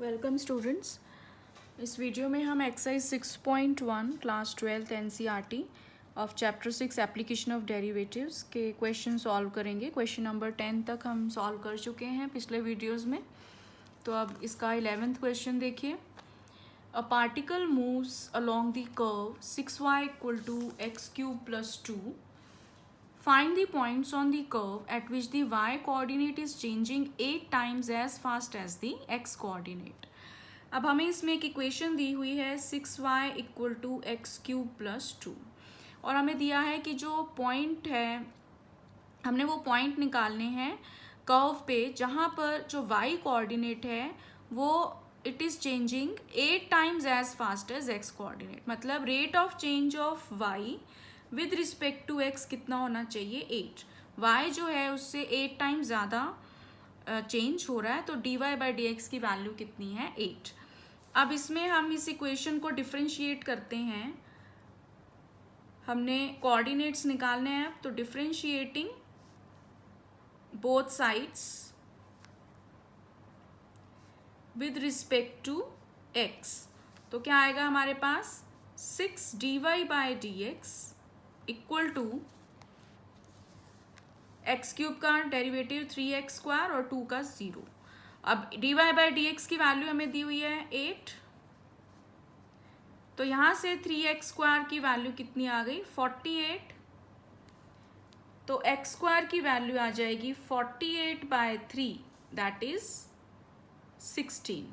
Welcome students. इस video में हम exercise 6.1 class 12th NCERT of chapter 6 application of derivatives के क्वेश्चन सॉल्व करेंगे। क्वेश्चन नंबर 10 तक हम सॉल्व कर चुके हैं पिछले वीडियोस में। तो अब इसका 11th क्वेश्चन देखिए। A particle moves along the curve 6y = x³ + 2. Find the points on the curve at which the y coordinate is changing 8 times as fast as the x coordinate. अब हमें इसमें एक equation दी हुई है 6y = x³ + 2 और हमें दिया है कि जो पॉइंट है हमने वो पॉइंट निकालने हैं कर्व पे जहाँ पर जो y कोऑर्डिनेट है वो it is changing 8 times as fast as x coordinate. मतलब rate of change of y with respect to x कितना होना चाहिए 8। y जो है उससे 8 टाइम्स ज़्यादा चेंज हो रहा है तो dy/dx की वैल्यू कितनी है 8। अब इसमें हम इस इक्वेशन को डिफ्रेंशिएट करते हैं। हमने कोऑर्डिनेट्स निकालने हैं तो differentiating both sides with respect to x तो क्या आएगा हमारे पास 6 dy/dx इक्वल टू x³ का डेरिवेटिव 3x² और 2 का 0। अब dy/dx की वैल्यू हमें दी हुई है 8 तो यहाँ से 3x² की वैल्यू कितनी आ गई 48 तो x² की वैल्यू आ जाएगी 48/3 दैट इज 16।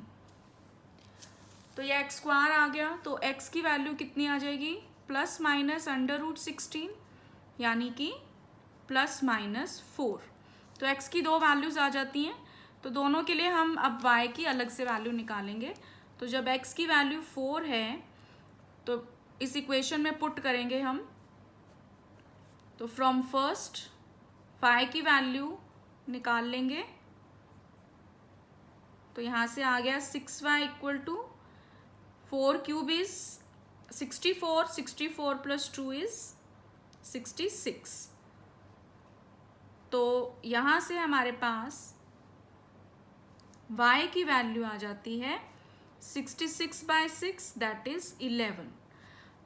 तो ये x² आ गया तो x की वैल्यू कितनी आ जाएगी ±√16 यानी कि ±4। तो x की दो वैल्यूज आ जाती हैं तो दोनों के लिए हम अब y की अलग से वैल्यू निकालेंगे। तो जब x की वैल्यू 4 है तो इस इक्वेशन में पुट करेंगे हम। तो फ्रॉम फर्स्ट y की वैल्यू निकाल लेंगे तो यहाँ से आ गया 6y = 4³ इज 64 64 + 2 इज 66। तो यहाँ से हमारे पास y की वैल्यू आ जाती है 66/6 दैट इज 11।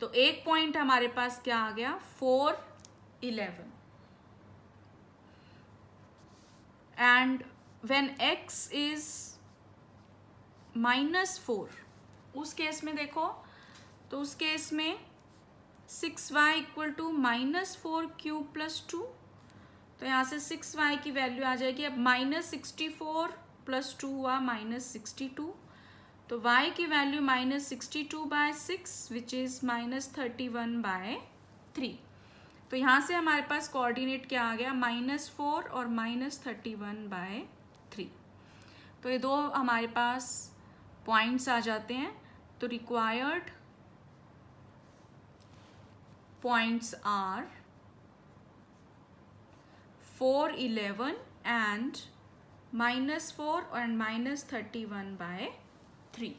तो एक पॉइंट हमारे पास क्या आ गया 4 11 एंड व्हेन x इज -4 उस केस में देखो तो उस केस में 6y = -4³ + 2 तो यहाँ से 6y की वैल्यू आ जाएगी। अब -64 + 2 हुआ -62 तो y की वैल्यू -62/6 विच इज -31/3। तो यहाँ से हमारे पास कोऑर्डिनेट क्या आ गया -4 और -31/3। तो ये दो हमारे पास पॉइंट्स आ जाते हैं। तो required points are 4 11 and -4 and -31/3.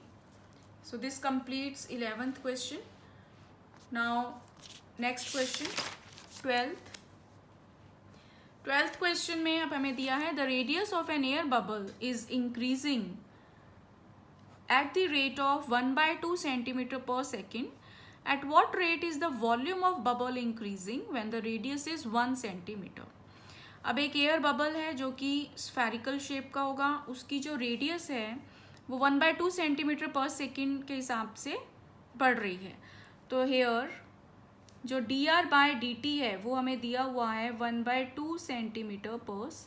So this completes 11th question. Now next question 12th question में अब हमें दिया है the radius of an air bubble is increasing at the rate of 1/2 cm/s. At what rate is the volume of bubble increasing when the radius is 1 cm? अब एक air bubble है जो कि स्फेरिकल शेप का होगा, उसकी जो radius है वो 1/2 cm/s के हिसाब से बढ़ रही है। तो हेयर जो dr/dt है वो हमें दिया हुआ है 1/2 cm/s।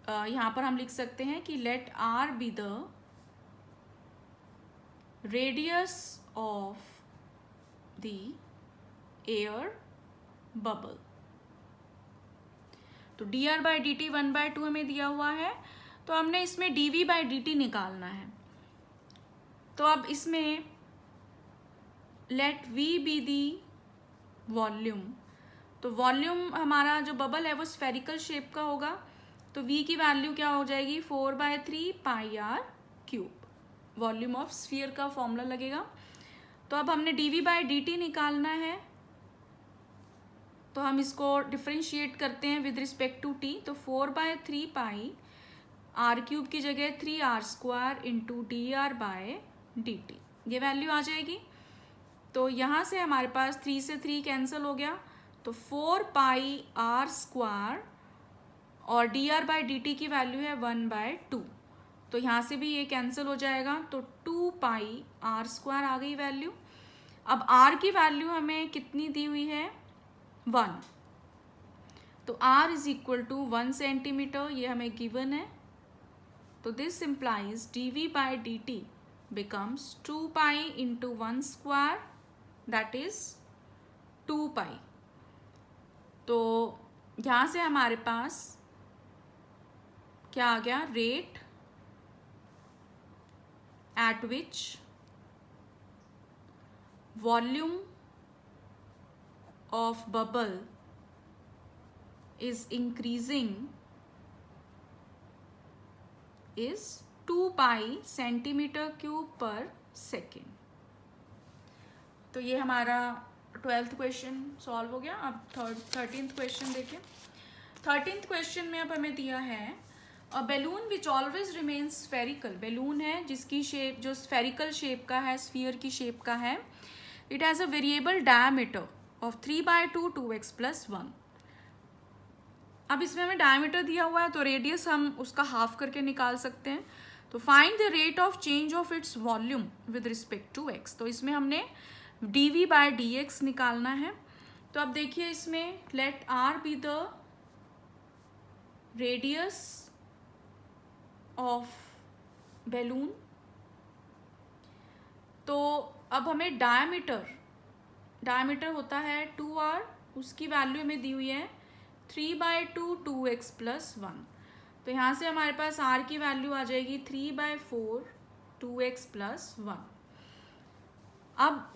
यहाँ पर हम लिख सकते हैं कि let r be the radius of the air bubble. तो dr/dt 1/2 हमें दिया हुआ है तो हमने इसमें dv/dt निकालना है। तो अब इसमें let v be the volume. तो वॉल्यूम हमारा जो बबल है वो स्फेरिकल शेप का होगा तो v की वैल्यू क्या हो जाएगी 4/3 πr³ वॉल्यूम ऑफ स्फीयर का फॉर्मूला लगेगा। तो अब हमने dv/dt निकालना है तो हम इसको डिफ्रेंशिएट करते हैं विद रिस्पेक्ट टू t। तो 4/3 पाई आर क्यूब की जगह 3r² इंटू dr/dt, ये वैल्यू आ जाएगी। तो यहाँ से हमारे पास 3 से 3 कैंसिल हो गया, तो 4πr² और dr/dt की वैल्यू है 1/2, तो यहाँ से भी ये कैंसिल हो जाएगा, तो 2πr² आ गई वैल्यू। अब r की वैल्यू हमें कितनी दी हुई है, 1, तो r is equal to 1 centimetre, ये हमें गिवन है। तो this implies dv/dt becomes 2π into 1² that is 2π। तो यहाँ से हमारे पास क्या आ गया, rate at which volume of bubble is increasing is 2π cm³/s। तो ये हमारा 12th क्वेश्चन सॉल्व हो गया। अब 13th क्वेश्चन देखें। 13th क्वेश्चन में अब हमें दिया है a balloon which always remains spherical, balloon है जिसकी शेप जो स्फेरिकल शेप का है, स्फीयर की शेप का है। It has a variable diameter of 3/2 2x+1। अब इसमें हमें डायमीटर दिया हुआ है, तो रेडियस हम उसका हाफ करके निकाल सकते हैं। तो find the rate of change of its volume with respect to x, तो इसमें हमने dv/dx निकालना है। तो अब देखिए इसमें let r be the radius of balloon. तो अब हमें डायमीटर होता है 2r, उसकी वैल्यू हमें दी हुई है 3/2 2x+1। तो यहाँ से हमारे पास r की वैल्यू आ जाएगी 3/4 2x+1। अब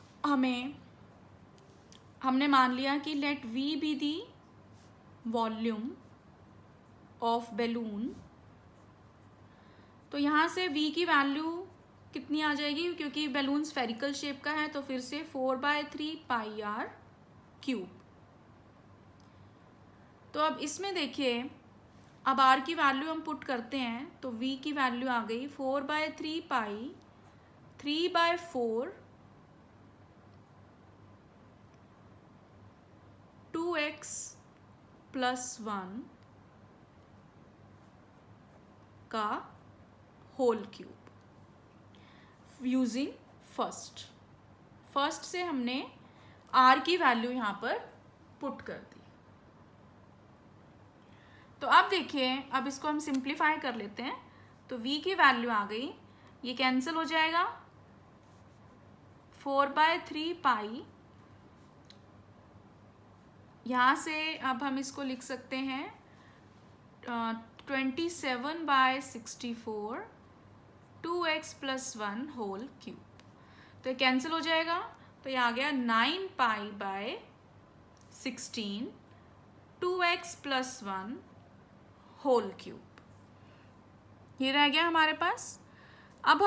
हमने मान लिया कि let v be the volume of balloon. तो यहाँ से v की वैल्यू कितनी आ जाएगी, क्योंकि बैलून स्फेरिकल शेप का है, तो फिर से 4/3πr³। तो अब इसमें देखिए, अब r की वैल्यू हम पुट करते हैं, तो v की वैल्यू आ गई 4/3π 3/4 2x+1 का होल क्यूब यूजिंग फर्स्ट से हमने r की वैल्यू यहाँ पर पुट कर दी। तो अब देखिए, अब इसको हम सिंप्लीफाई कर लेते हैं। तो v की वैल्यू आ गई, ये कैंसिल हो जाएगा, 4/3π। यहाँ से अब हम इसको लिख सकते हैं 27/64 2x+1 होल क्यूब। तो ये कैंसिल हो जाएगा, तो ये आ गया 9π/16 2x+1 होल क्यूब, ये रह गया हमारे पास। अब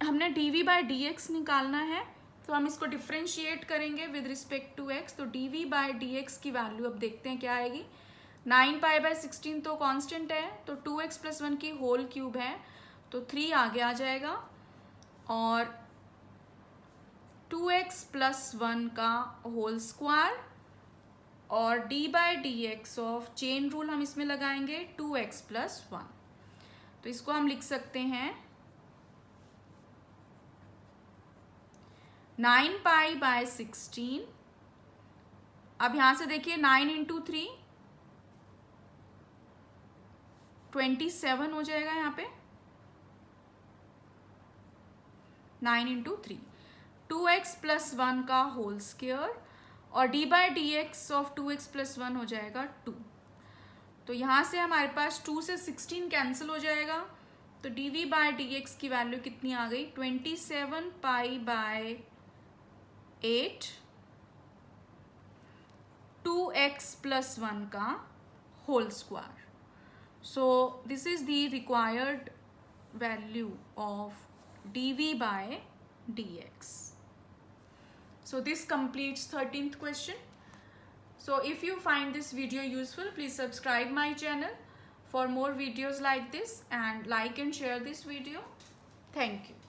हमने dv/dx निकालना है, तो हम इसको डिफ्रेंशिएट करेंगे विद रिस्पेक्ट टू x। तो dv/dx की वैल्यू अब देखते हैं क्या आएगी। 9π/16 तो कांस्टेंट है, तो 2x+1 की होल क्यूब है, तो 3 आगे आ जाएगा, और 2x+1 का होल स्क्वायर, और d/dx ऑफ चेन रूल हम इसमें लगाएंगे 2x+1। तो इसको हम लिख सकते हैं 9π/16। अब यहाँ से देखिए 9 × 3 27 हो जाएगा, यहाँ पे 9 × 3 2x+1 का होल स्क्वायर, और d/dx ऑफ 2x+1 हो जाएगा 2। तो यहाँ से हमारे पास 2 से 16 कैंसिल हो जाएगा, तो dv/dx की वैल्यू कितनी आ गई, 27π/8 2x+1 का whole square. So this is the required value of dv/dx. So this completes 13th question. So if you find this video useful, please subscribe my channel for more videos like this, and like and share this video. Thank you.